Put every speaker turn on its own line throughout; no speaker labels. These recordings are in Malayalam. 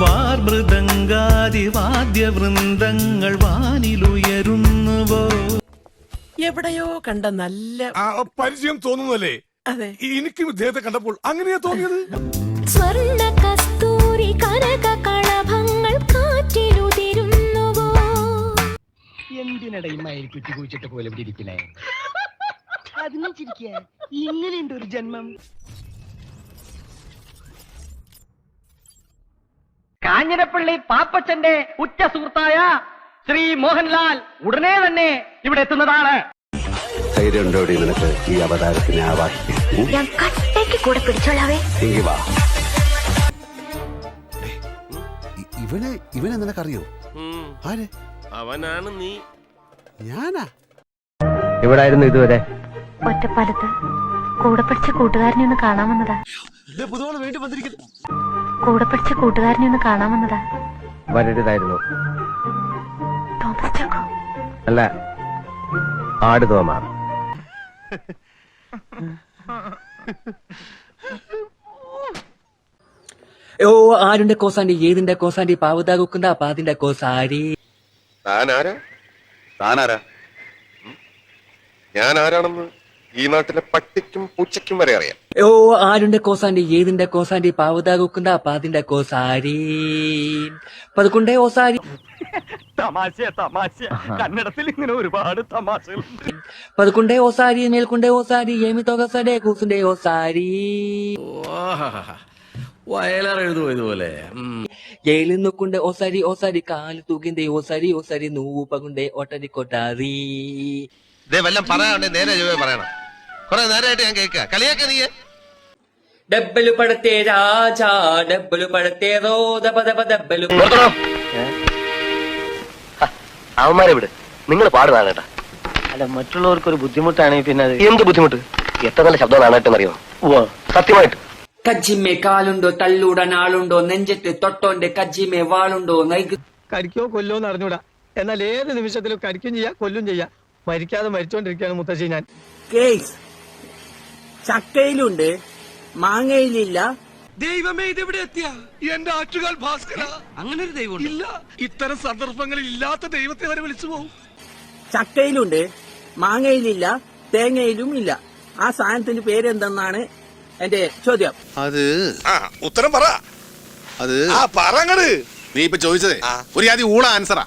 വാർമൃദംഗാദിവാദ്യവൃന്ദങ്ങൾ വാനിലുയരുന്നുവോ.
എവിടെയോ കണ്ട നല്ല
പരിചയം തോന്നുന്നല്ലേ?
അതെ,
എനിക്കും ഇദ്ദേഹത്തെ കണ്ടപ്പോൾ അങ്ങനെയാ തോന്നിയത്.
സ്വർണ്ണ കസ്തൂരി കനക കളഭങ്ങൾ കാറ്റിലുതിരുന്നുവോ.
എന്തിനടയും കുറ്റി കുഴിച്ചിട്ട് പോലെ ഇവിടെ ഇരിക്കണേ? അതിനും ചിരിക്കുക. ഇങ്ങനെയുണ്ട് ഒരു ജന്മം. കാഞ്ഞിരപ്പള്ളി പാപ്പച്ചന്റെ ഉറ്റ സുഹൃത്തായ ശ്രീ മോഹൻലാൽ ഉടനെ തന്നെ ഇവിടെ എത്തുന്നതാണ്.
ധൈര്യമുണ്ടോടി നിനക്ക് ഈ അവതാരത്തിനെ ആവാഹിക്കാൻ?
ഞാൻ കട്ടയ്ക്ക് കൂടെ പിടിച്ചോളാവേ.
ഇവനെ നിനക്കറിയോ? ആരെ?
അവനാണ് നീ.
ഞാനാ?
എവിടായിരുന്നു ഇതുവരെ?
ഒറ്റപ്പാലത്ത് കൂടെ പഠിച്ച കൂട്ടുകാരനെ ഒന്ന് കാണാമെന്നതാ. കൂടെ പഠിച്ച കൂട്ടുകാരനെ ഒന്ന് കാണാമെന്നതാ.
വരരുതായിരുന്നു.
തോമസ് ചാക്കോ
അല്ല, ആട് തോമ.
ഓ ആരുന്റെ കോസാണ്ടി ഏതിന്റെ കോസാണ്ടി പാവതാ കുക്കുന്ന പാതിന്റെ കോസാരി.
താനാരാ? ഞാൻ ആരാണെന്ന് ഈ നാട്ടിലെ പട്ടിക്കും പൂച്ചയ്ക്കും വരെ അറിയാം.
ഓ ആരുന്റെ കോസാണ്ടി ഏതിന്റെ കോസാണ്ടി പാവതാ കുക്കുന്ന പാതിന്റെ കോസാരി. പതുക്കുണ്ടേ ഓസാരി.
തമാശ തമാശ. കന്നഡത്തിൽ ഇങ്ങനെ ഒരുപാട് തമാശകൾ.
പതുക്കുണ്ടേ ഓസാരി മേൽക്കുണ്ടേ ഓസാരി ഏമി തൊകസടെ കൂസുണ്ടേ ഓസാരി.
വയലാറെഴുതുമോ ഇതുപോലെ?
ജയിലിൽ നിൽക്കുണ്ടേ ഓസാരി ഓസാരി കാല് തൂക്കിണ്ടേ ഓസാരി ഓസാരി നൂവ് പകുണ്ടേ ഒട്ടരി കൊട്ടാരി.
വല്ലതും പറയാനുണ്ടെ നേരെ പറയണം. കുറെ നേരമായിട്ട് ഞാൻ കേൾക്കുക. കളിയാക്ക നീ.
ഡബ്ബലു പടത്തെ രാജാ ഡബ്ബലു പടത്തെ ഡബ്ബലു.
അവന്മാരെ വിട്, നിങ്ങൾ പാടുന്നതാണ് കേട്ടാ. അല്ല, മറ്റുള്ളവർക്ക് ഒരു ബുദ്ധിമുട്ടാണെങ്കിൽ പിന്നെ എന്ത് ബുദ്ധിമുട്ട്? എത്ര നല്ല ശബ്ദമാണ് കേട്ടെന്നറിയോ? സത്യമായിട്ട്.
കജ്ജിമേ കാലുണ്ടോ തല്ലൂടാൻ ആളുണ്ടോ നെഞ്ചത്ത് തൊട്ടോന്റെ കജ്ജിമേ വാളുണ്ടോ നൈക്.
കരിക്കോ കൊല്ലോ എന്ന് അറിഞ്ഞൂടാ. എന്നാൽ ഏത് നിമിഷത്തിലും കരിക്കും ചെയ്യാം കൊല്ലും ചെയ്യാം. മരിക്കാതെ മരിച്ചോണ്ടിരിക്കുകയാണ് മുത്തശ്ശി ഞാൻ.
കേസ് ചക്കയിലുണ്ട് മാങ്ങയിലില്ല.
ദൈവമേ, ഇതെവിടെ എത്തിയ എന്റെ ആറ്റുകാൽ ഭാസ്കര. അങ്ങനെ ഒരു ദൈവം ഇല്ല. ഇത്തരം സന്ദർഭങ്ങളിൽ ഇല്ലാത്ത ദൈവത്തെ വരെ വിളിച്ചു പോകും.
ചക്കയിലുണ്ട് മാങ്ങയിലില്ല തേങ്ങയിലും ഇല്ല. ആ സാധനത്തിന്റെ പേരെന്തെന്നാണ് എന്റെ ചോദ്യം.
അത്
ഉത്തരം പറ.
അത്
പറങ്ങട്.
നീ ഇപ്പൊ ചോദിച്ചതേ ഒരു ആദ്യം ഊള ആൻസറാ.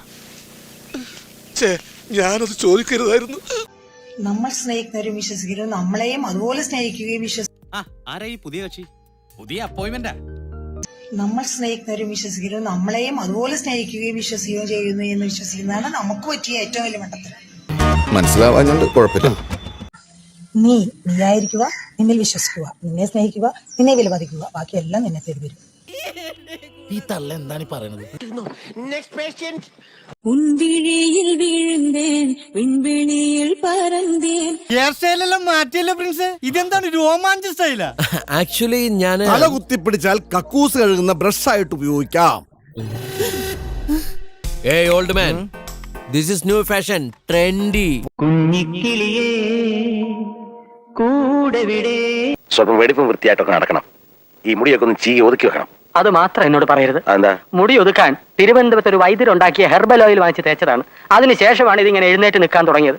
ഞാനത് ചോദിക്കരുതായിരുന്നു.
നമ്മൾ സ്നേഹിക്കുന്നവരും വിശ്വസിക്കുകയും നമ്മളെയും അതുപോലെ സ്നേഹിക്കുകയും
ആരാ ഈ പുതിയ കക്ഷി? പുതിയ അപ്പോയിന്റ്മെന്റാ?
നമ്മൾ സ്നേഹിക്കുന്നവരും വിശ്വസിക്കുകയും നമ്മളെയും അതുപോലെ സ്നേഹിക്കുകയും വിശ്വസിക്കുകയും ചെയ്യുന്നു എന്ന് വിശ്വസിക്കുന്നതാണ് നമുക്ക് പറ്റിയ ഏറ്റവും വലിയ മട്ടത്തിൽ.
മനസ്സിലാവാഞ്ഞോണ്ട് കുഴപ്പമില്ല.
നീയായിരിക്കുക, നിന്നിൽ വിശ്വസിക്കുക, നിന്നെ സ്നേഹിക്കുക, നിന്നെ വിലമതിക്കുക, ബാക്കിയെല്ലാം നിന്നെ തേടി വരും.
ഈ തള്ള എന്താണ് പറയുന്നത്?
ഉൻവിഴിയിൽ വീഴുന്നേൻ വിൺവെളിയിൽ പറന്നേൻ.
ഹെയർ സ്റ്റൈലെല്ലാം മാറ്റിയല്ലോ പ്രിൻസ്. ഇതെന്താണ് രോമാഞ്ച സ്റ്റൈലാ?
ആക്ച്വലി ഞാൻ
തല കുത്തിപ്പിടിച്ചാൽ കക്കൂസ് കഴുകുന്ന ബ്രഷ് ആയിട്ട് ഉപയോഗിക്കാം.
Hey old man, this is new fashion, trendy.
കുഞ്ഞിക്കിളിയേ കൂടെ വിടെ.
സ്വന്തം വെടിപ്പും വൃത്തിയായിട്ടൊക്കെ നടക്കണം. ഈ മുടിയൊക്കെ ഒന്ന് ഒതുക്കി വെക്കണം.
അത് മാത്രം എന്നോട് പറയരുത്.
എന്താ?
മുടി ഒതുക്കാൻ തിരുവനന്തപുരത്ത് ഒരു വൈദ്യരുണ്ടാക്കിയ ഹെർബൽ ഓയിൽ വാങ്ങിച്ച് തേച്ചതാണ്. അതിനുശേഷമാണ് ഇതിങ്ങനെ എഴുന്നേറ്റ് നിൽക്കാൻ തുടങ്ങിയത്.